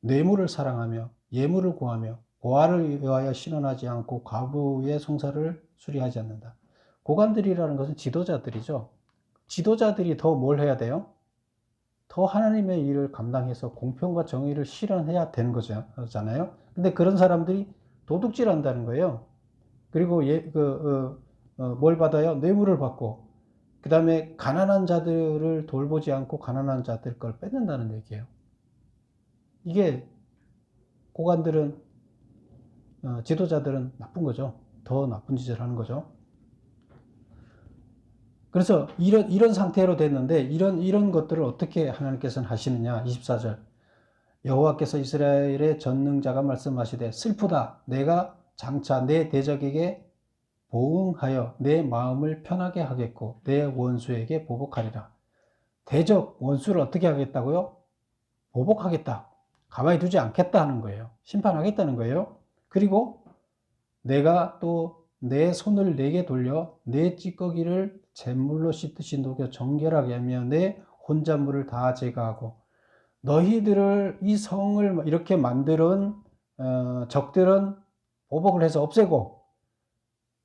뇌물을 사랑하며 예물을 구하며 보화를 위하여 신원하지 않고 과부의 송사를 수리하지 않는다. 고관들이라는 것은 지도자들이죠. 지도자들이 더 뭘 해야 돼요? 더 하나님의 일을 감당해서 공평과 정의를 실현해야 되는 거잖아요. 근데 그런 사람들이 도둑질 한다는 거예요. 그리고 뭘 받아요? 뇌물을 받고 그 다음에 가난한 자들을 돌보지 않고 가난한 자들 걸 뺏는다는 얘기예요. 이게 고관들은 지도자들은 나쁜 거죠. 더 나쁜 짓을 하는 거죠. 그래서 이런 상태로 됐는데 이런 것들을 어떻게 하나님께서는 하시느냐. 24절. 여호와께서 이스라엘의 전능자가 말씀하시되 슬프다. 내가 장차 내 대적에게 보응하여 내 마음을 편하게 하겠고 내 원수에게 보복하리라. 대적 원수를 어떻게 하겠다고요? 보복하겠다. 가만히 두지 않겠다 하는 거예요. 심판하겠다는 거예요. 그리고 내가 또 내 손을 내게 돌려 내 찌꺼기를 잿물로 씻듯이 녹여 정결하게 하며 내 혼잣물을 다 제거하고 너희들을 이 성을 이렇게 만드는 적들은 보복을 해서 없애고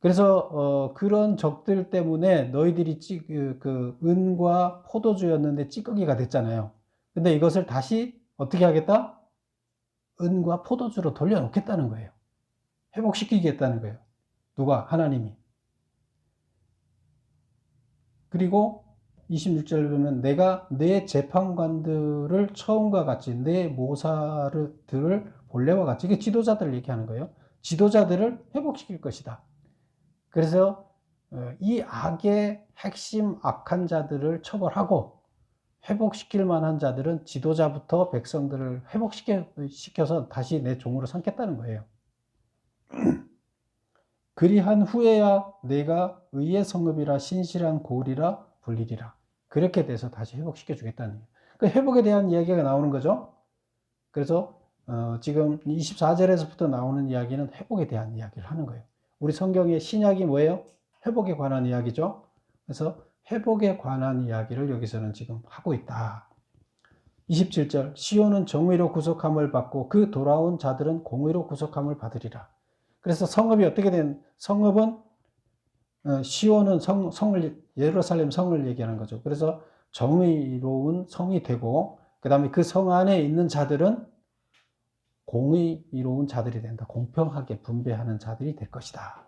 그래서 그런 적들 때문에 너희들이 은과 포도주였는데 찌꺼기가 됐잖아요. 근데 이것을 다시 어떻게 하겠다? 은과 포도주로 돌려놓겠다는 거예요. 회복시키겠다는 거예요. 누가? 하나님이. 그리고 26절을 보면 내가 내 재판관들을 처음과 같이 내 모사들을 본래와 같이 이게 지도자들을 얘기하는 거예요. 지도자들을 회복시킬 것이다. 그래서 이 악의 핵심 악한 자들을 처벌하고 회복시킬 만한 자들은 지도자부터 백성들을 회복시켜서 다시 내 종으로 삼겠다는 거예요. 그리한 후에야 내가 의의 성읍이라 신실한 고을이라 불리리라. 그렇게 돼서 다시 회복시켜 주겠다는 거예요. 그 회복에 대한 이야기가 나오는 거죠. 그래서 지금 24절에서부터 나오는 이야기는 회복에 대한 이야기를 하는 거예요. 우리 성경의 신약이 뭐예요? 회복에 관한 이야기죠. 그래서 회복에 관한 이야기를 여기서는 지금 하고 있다. 27절 시온은 정의로 구속함을 받고 그 돌아온 자들은 공의로 구속함을 받으리라. 그래서 성읍이 어떻게 된 성읍은 시온은 성을 예루살렘 성을 얘기하는 거죠. 그래서 정의로운 성이 되고 그 다음에 그 성 안에 있는 자들은 공의로운 자들이 된다. 공평하게 분배하는 자들이 될 것이다.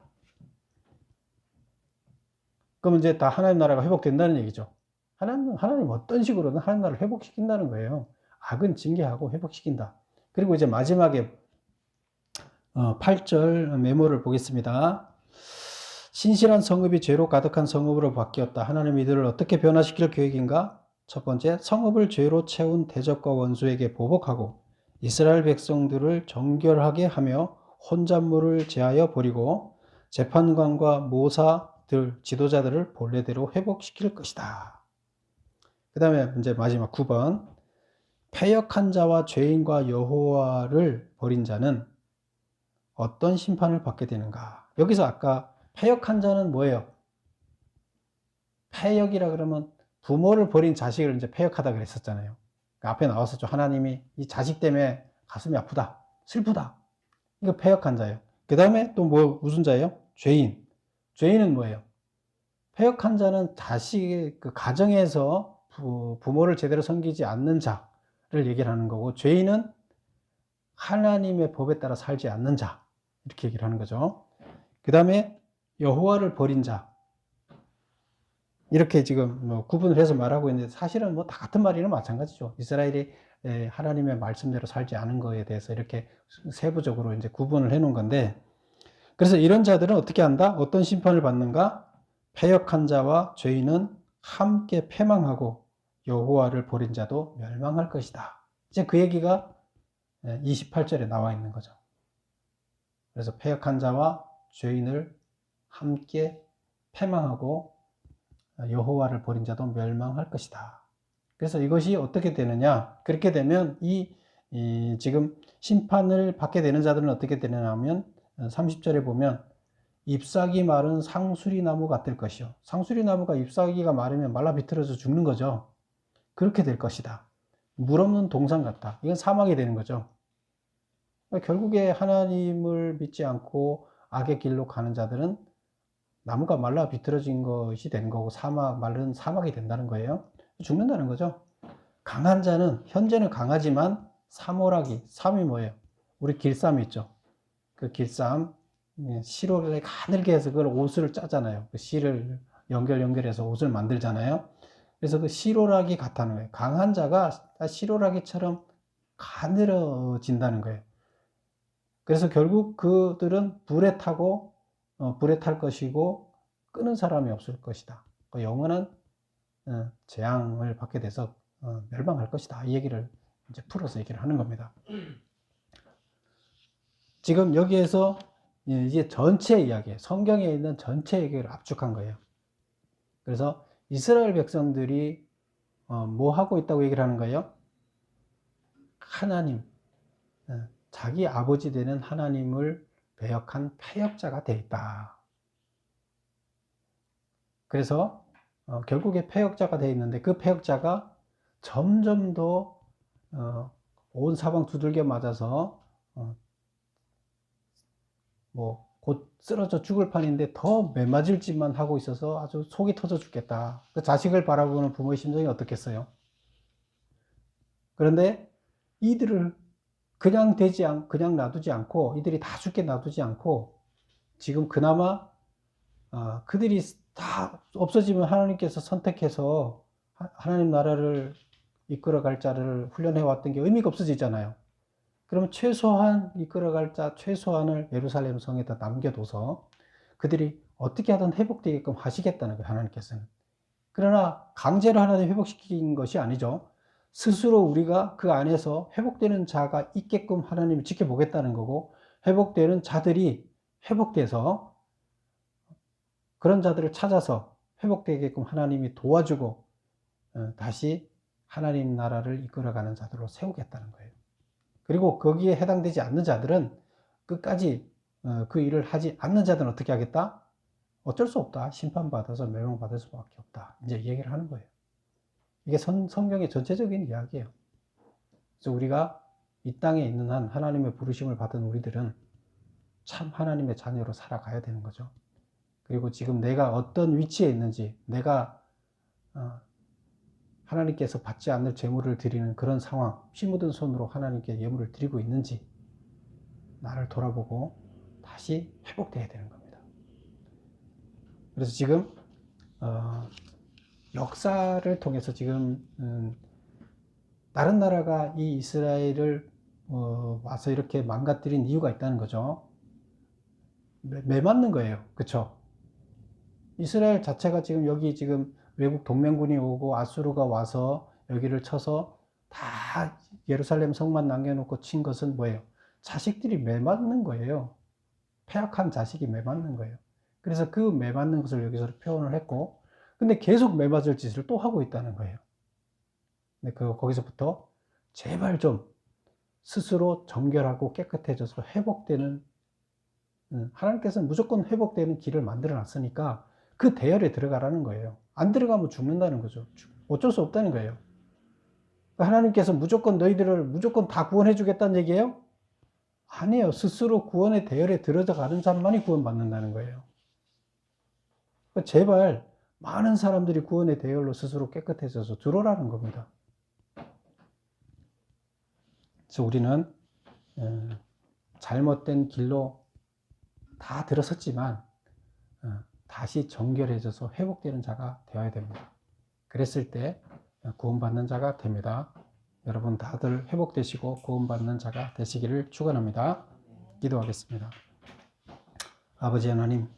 그럼 이제 다 하나님 나라가 회복된다는 얘기죠. 하나님 어떤 식으로든 하나님 나라를 회복시킨다는 거예요. 악은 징계하고 회복시킨다. 그리고 이제 마지막에 8절 메모를 보겠습니다. 신실한 성읍이 죄로 가득한 성읍으로 바뀌었다. 하나님 이들을 어떻게 변화시킬 계획인가? 첫 번째, 성읍을 죄로 채운 대적과 원수에게 보복하고 이스라엘 백성들을 정결하게 하며 혼잣물을 제하여 버리고 재판관과 모사들, 지도자들을 본래대로 회복시킬 것이다. 그 다음에 이제 마지막 9번, 패역한 자와 죄인과 여호와를 버린 자는 어떤 심판을 받게 되는가? 여기서 아까 패역한 자는 뭐예요? 패역이라 그러면 부모를 버린 자식을 이제 패역하다 그랬었잖아요. 그러니까 앞에 나왔었죠. 하나님이 이 자식 때문에 가슴이 아프다, 슬프다. 이거 패역한 자예요. 그 다음에 또 무슨 자예요? 죄인. 죄인은 뭐예요? 패역한 자는 자식, 그 가정에서 부모를 제대로 섬기지 않는 자를 얘기를 하는 거고, 죄인은 하나님의 법에 따라 살지 않는 자. 이렇게 얘기를 하는 거죠. 그 다음에 여호와를 버린 자. 이렇게 지금 구분을 해서 말하고 있는데 사실은 다 같은 말이나 마찬가지죠. 이스라엘이 하나님의 말씀대로 살지 않은 거에 대해서 이렇게 세부적으로 이제 구분을 해 놓은 건데, 그래서 이런 자들은 어떻게 한다? 어떤 심판을 받는가? 패역한 자와 죄인은 함께 패망하고 여호와를 버린 자도 멸망할 것이다. 이제 그 얘기가 28절에 나와 있는 거죠. 그래서 패역한 자와 죄인을 함께 패망하고 여호와를 버린 자도 멸망할 것이다. 그래서 이것이 어떻게 되느냐? 그렇게 되면 지금 심판을 받게 되는 자들은 어떻게 되느냐 하면 30절에 보면 잎사귀 마른 상수리 나무 같을 것이요. 상수리 나무가 잎사귀가 마르면 말라 비틀어져 죽는 거죠. 그렇게 될 것이다. 물 없는 동산 같다. 이건 사막이 되는 거죠. 결국에 하나님을 믿지 않고 악의 길로 가는 자들은 나무가 말라 비틀어진 것이 되는 거고 마른 사막이 된다는 거예요. 죽는다는 거죠. 강한 자는 현재는 강하지만 삶이 뭐예요? 우리 길쌈 있죠. 그 길쌈 실을 가늘게 해서 그걸 옷을 짜잖아요. 그 실을 연결해서 옷을 만들잖아요. 그래서 그 실오라기 같다는 거예요. 강한 자가 실오라기처럼 가늘어진다는 거예요. 그래서 결국 그들은 불에 탈 것이고 끄는 사람이 없을 것이다. 영원한 재앙을 받게 돼서 멸망할 것이다. 이 얘기를 이제 풀어서 얘기를 하는 겁니다. 지금 여기에서 이제 전체 이야기, 성경에 있는 전체 얘기를 압축한 거예요. 그래서 이스라엘 백성들이 뭐 하고 있다고 얘기를 하는 거예요? 하나님, 자기 아버지 되는 하나님을 배역한 패역자가 되어 있다. 그래서 결국에 패역자가 되어 있는데 그 패역자가 점점 더 온 사방 두들겨 맞아서 곧 쓰러져 죽을 판인데 더 매맞을 짓만 하고 있어서 아주 속이 터져 죽겠다. 그 자식을 바라보는 부모의 심정이 어떻겠어요? 그런데 이들을 그냥 놔두지 않고, 이들이 다 죽게 놔두지 않고, 지금 그나마 그들이 다 없어지면 하나님께서 선택해서 하나님 나라를 이끌어갈 자를 훈련해 왔던 게 의미가 없어지잖아요. 그러면 최소한 이끌어갈 자 최소한을 예루살렘 성에다 남겨둬서 그들이 어떻게 하든 회복되게끔 하시겠다는 거예요, 하나님께서는. 그러나 강제로 하나님 회복시킨 것이 아니죠. 스스로 우리가 그 안에서 회복되는 자가 있게끔 하나님이 지켜보겠다는 거고, 회복되는 자들이 회복돼서 그런 자들을 찾아서 회복되게끔 하나님이 도와주고 다시 하나님 나라를 이끌어가는 자들로 세우겠다는 거예요. 그리고 거기에 해당되지 않는 자들은 끝까지 그 일을 하지 않는 자들은 어떻게 하겠다? 어쩔 수 없다. 심판받아서 멸망받을 수밖에 없다. 이제 얘기를 하는 거예요. 이게 성경의 전체적인 이야기예요. 그래서 우리가 이 땅에 있는 한 하나님의 부르심을 받은 우리들은 참 하나님의 자녀로 살아가야 되는 거죠. 그리고 지금 내가 어떤 위치에 있는지, 내가 하나님께서 받지 않을 제물을 드리는 그런 상황, 피 묻은 손으로 하나님께 예물을 드리고 있는지 나를 돌아보고 다시 회복돼야 되는 겁니다. 그래서 지금 역사를 통해서 지금 다른 나라가 이 이스라엘을 와서 이렇게 망가뜨린 이유가 있다는 거죠. 매맞는 거예요. 그쵸? 이스라엘 자체가 지금 여기 지금 외국 동맹군이 오고 아수르가 와서 여기를 쳐서 다 예루살렘 성만 남겨놓고 친 것은 뭐예요? 자식들이 매맞는 거예요. 패악한 자식이 매맞는 거예요. 그래서 그 매맞는 것을 여기서 표현을 했고, 근데 계속 매맞을 짓을 또 하고 있다는 거예요. 근데 거기서부터 제발 좀 스스로 정결하고 깨끗해져서 회복되는, 하나님께서는 무조건 회복되는 길을 만들어 놨으니까 그 대열에 들어가라는 거예요. 안 들어가면 죽는다는 거죠. 어쩔 수 없다는 거예요. 하나님께서 무조건 너희들을 무조건 다 구원해 주겠다는 얘기예요? 아니에요. 스스로 구원의 대열에 들어가는 자만이 구원받는다는 거예요. 제발 많은 사람들이 구원의 대열로 스스로 깨끗해져서 들어오라는 겁니다. 그래서 우리는 잘못된 길로 다 들어섰지만 다시 정결해져서 회복되는 자가 되어야 됩니다. 그랬을 때 구원받는 자가 됩니다. 여러분 다들 회복되시고 구원받는 자가 되시기를 축원합니다. 기도하겠습니다. 아버지 하나님,